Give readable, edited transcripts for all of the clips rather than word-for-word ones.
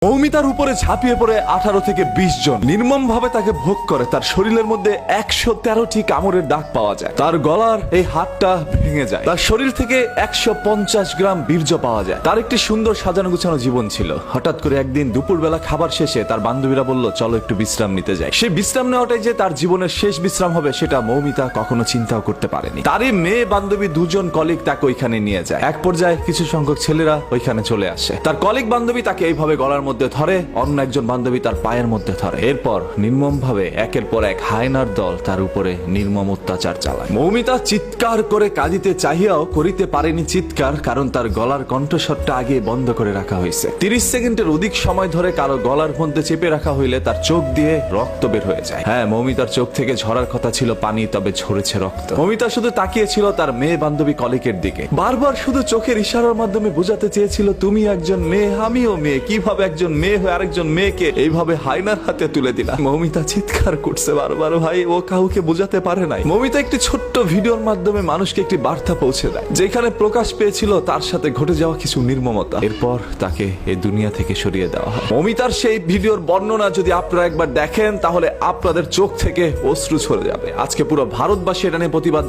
মৌমিতার উপরে ঝাঁপিয়ে পড়ে 18 থেকে 20 জন নির্মম ভাবে তাকে ভোগ করে। তার শরীরের মধ্যে 113টি কামড়ের দাগ পাওয়া যায়। তার গলার এই হাতটা ভেঙে যায়। তার শরীর থেকে 150 গ্রাম বীর্য পাওয়া যায়। তার একটি সুন্দর সাজানো গুছানো জীবন ছিল। হঠাৎ করে একদিন দুপুরবেলা খাবার শেষে তার বান্ধবীরা বলল, চলো একটু বিশ্রাম নিতে যাই। সেই বিশ্রাম নেওয়াটাই যে তার জীবনের শেষ বিশ্রাম হবে সেটা মৌমিতা কখনো চিন্তাও করতে পারেনি। তারই মেয়ে বান্ধবী দুজন কলিগ তাকে ওইখানে নিয়ে যায়। এক পর্যায়ে কিছু সংখ্যক ছেলেরা ওইখানে চলে আসে। তার কলিগ বান্ধবী তাকে এইভাবে গলার মধ্যে ধরে, অন্য একজন বান্ধবী তার পায়ের মধ্যে ধরে। এরপর নির্মম ভাবে একের পর এক হায়নার দল তার উপরে নির্মম অত্যাচার চালায়। মৌমিতা চিৎকার করে কাঁদিতে চাহিয়াও করিতে পারেনি চিৎকার, কারণ তার গলার কণ্ঠস্বরটা আগে বন্ধ করে রাখা হয়েছে। 30 সেকেন্ডের অধিক সময় ধরে কারো গলার মধ্যে চেপে রাখা হইলে তার চোখ দিয়ে রক্ত বের হয়ে যায়। হ্যাঁ, মৌমিতার চোখ থেকে ঝরার কথা ছিল পানি, তবে ঝরেছে রক্ত। মৌমিতা শুধু তাকিয়েছিল তার মেয়ে বান্ধবী কলিকের দিকে। বারবার শুধু চোখের ইশারার মাধ্যমে বোঝাতে চেয়েছিল, তুমি একজন মেয়ে, আমিও মেয়ে। কিভাবে একজন মেয়ে হয়ে আরেকজন মেয়েকে এইভাবে হায়নার হাতে তুলে দিলা? মৌমিতা চিৎকার করছে বারবার। ভাই, ও কাউকে বোঝাতে পারে নাই। মৌমিতা একটি ছোট্ট ভিডিওর মাধ্যমে মানুষকে একটি বার্তা পৌঁছে দেয়, যেখানে প্রকাশ পেয়েছিল তার সাথে ঘটে যাওয়া কিছু নির্মমতা। এরপর তাকে এই দুনিয়া থেকে সরিয়ে দেওয়া হয়। মৌমিতার সেই ভিডিওর বর্ণনা যদি আপনারা একবার দেখেন, তাহলে আপনাদের চোখ থেকে অশ্রু ঝরে যাবে। আজকে পুরো ভারতবাসী এটা নিয়ে প্রতিবাদ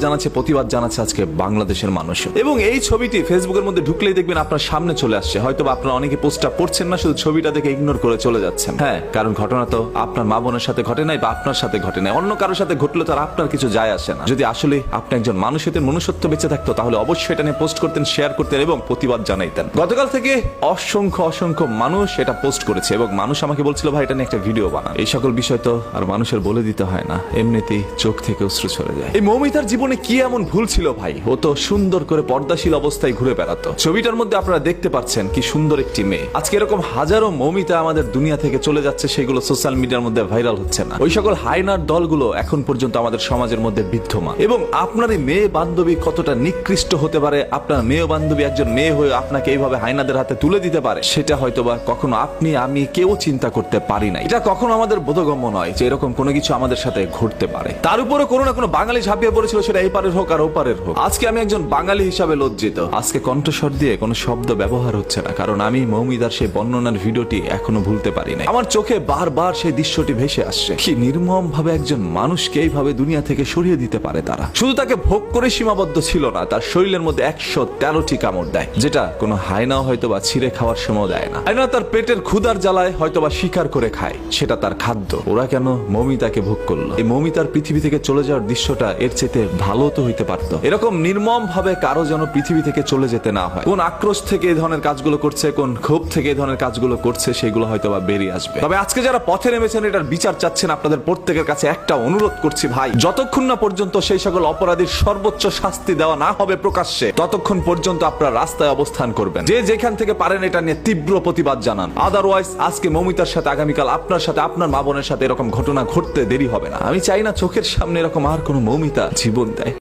জানাচ্ছে আজকে বাংলাদেশের মানুষ। এবং এই ছবিটি ফেসবুকের মধ্যে ঢুকলেই দেখবেন আপনার সামনে চলে আসছে। হয়তো আপনারা অনেকে পোস্টটা পড়ছেন না, শুধু ছবিটা দেখে ইগনোর করে চলে যাচ্ছেন। হ্যাঁ, কারণ ঘটনা তো আপনার মা বোনের সাথে ঘটে নাই বা আপনার সাথে ঘটে নাই, অন্য কারোর সাথে ঘটলে তো আর আপনার কিছু যায় আসে না। যদি আসলে আপনি একজন মানুষের মনুষ্যত্ব বেঁচে থাকতো, তাহলে অবশ্যই এটা নিয়ে পোস্ট করতেন, শেয়ার করতেন এবং প্রতিবাদ জানাইতেন। গতকাল থেকে অসংখ্য মানুষ এটা পোস্ট করেছে এবং মানুষ আমাকে বলছিল, ভাই এটা নিয়ে একটা ভিডিও বানান। এই সকল বিষয় তো আর মানুষের বলে দিতে হয় না, এমনিতেই চোখ থেকে অশ্রু ঝরে যায়। এই মৌমিতার জীবনে কি এমন ভুল ছিল ভাই? ও তো সুন্দর করে পর্দাশীল অবস্থায় ঘুরে বেড়াতো। ছবিটার মধ্যে আপনারা দেখতে পাচ্ছেন কি সুন্দর একটি মেয়ে। আজকে এরকম হাজারো মৌমিতা আমাদের দুনিয়া থেকে চলে যাচ্ছে, সেগুলো সোশ্যাল মিডিয়ার মধ্যে ভাইরাল হচ্ছে না। ওই সকল হায়নার দলগুলো এখন পর্যন্ত আমাদের সমাজের মধ্যে বিদ্যমান। এবং আপনার এই মেয়ে বান্ধবী কতটা নিকৃষ্ট হতে পারে, আপনার মেয়ে বান্ধবী একজন মেয়ে হয়ে আপনাকে এইভাবে হায়নাদের হাতে তুলে দিতে পারে, সেটা হয়তোবা কখনো আপনি আমি কেউ চিন্তা করতে পারি না। এটা কখনো আমাদের বোধগম্য নয় যে এরকম কোনো কিছু আমাদের সাথে ঘটতে পারে। তার উপরে কোনো না কোনো বাঙালি ঝাঁপিয়ে পড়েছিল, সেটা এপারের হোক আর ওপারের হোক। আজকে আমি একজন বাঙালি হিসাবে লজ্জিত। আজকে কণ্ঠস্বর দিয়ে কোনো শব্দ ব্যবহার হচ্ছে না, কারণ আমি মৌমিতার সেই বর্ণনার ভিডিওটি এখনো ভুলতে পারি না। আমার চোখে বারবার সেই দৃশ্যটি ভেসে আসছে। কি নির্মম ভাবে একজন মানুষকে এইভাবে দুনিয়া থেকে সরিয়ে দিতে পারে তারা। শুধু তাকে ভোগ করে সীমাবদ্ধ ছিল না, তার শরীরের মধ্যে 113টি কামড় দেয়, যেটা কোনো হায়নাও হয়তো বা ছিঁড়ে খাওয়ার সময় দেয় না। হায়না তার পেটের ক্ষুধার জ্বালায় হয়তো বা শিকার করে খায়, সেটা তার খাদ্য। ওরা কেন মৌমিতাকে ভোগ করলো? এই মৌমিতার পৃথিবী থেকে চলে যাওয়ার দৃশ্যটা এর চেয়ে ভালো তো হইতে পারতো। এরকম নির্মম ভাবে কারো যেন পৃথিবী থেকে চলে যেতে না হয়। কোন আক্রোশ থেকে এই ধরনের কাজগুলো করছে, কোন ক্ষোভ থেকে এই ধরনের কাজগুলো করছে, সেগুলো হয়তো বা বেরিয়ে আসবে। তবে আজকে যারা পথে নেমেছেন, এটার বিচার চাচ্ছেন, আপনাদের প্রত্যেকের কাছে একটা অনুরোধ করছি ভাই, যতক্ষণ না পর্যন্ত সেই সকল অপরাধীর সর্বোচ্চ শাস্তি দেওয়া না হবে প্রকাশ্যে, ততক্ষণ পর্যন্ত আপনারা রাস্তায় অবস্থান করবেন। যে যেখান থেকে পারেন এটা নিয়ে তীব্র প্রতিবাদ জানান। আদারওয়াইজ আজকে মৌমিতার সাথে, আগামীকাল আপনার সাথে, আপনার মা বোনের সাথে এরকম ঘটনা ঘটতে দেরি হবে না। আমি চাই না চোখের সামনে এরকম আর কোনো মৌমিতা জীবন দেয়।